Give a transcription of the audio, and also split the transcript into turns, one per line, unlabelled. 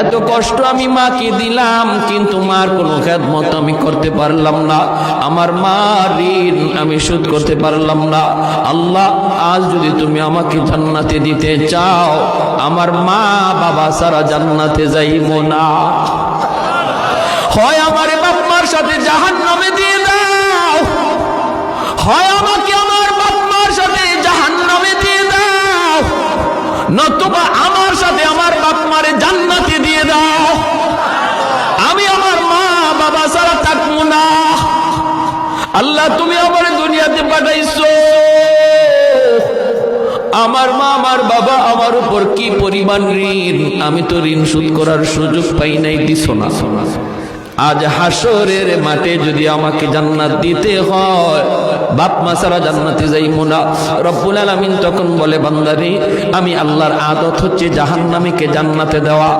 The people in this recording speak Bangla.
এত কষ্ট আমি মাকে দিলাম, কিন্তু মার কোনো খেদমত আমি করতে পারলাম না, আমার মার ঋণ আমি শোধ করতে পারলাম না। আল্লাহ, আজ যদি তুমি আমাকে জান্নাতে দিতে চাও, আমার মা বাবা সারা জান্নাতে যাইব না, হয় আমার বাপ মার সাথে জাহান্নামে দিয়ে দাও, হয় আমাকে আমার বাপ মার সাথে জাহান্নামে দিয়ে দাও, নতুবা আমার সাথে আমার বাপ মারে জান্নাতে দিয়ে দাও। আমি আমার মা বাবা ছাড়া থাকবো না। আল্লাহ, তুমি আমার দুনিয়াতে পাঠাইছো, আমার মা আমার বাবা আমার উপর কি পরিমাণ ঋণ, আমি তো ঋণ শোধ করার সুযোগ পাই নাই, দিছো না। আজ হাসরের মাঠে যদি আমাকে জান্নাত দিতে হয়, বাপ মা ছাড়া জান্নাতে যাইব না। রব্বুল আলামিন তখন বলে, বান্দারে, আমি আল্লাহর আদত হচ্ছে জাহান্নামীকে জান্নাতে দেওয়া।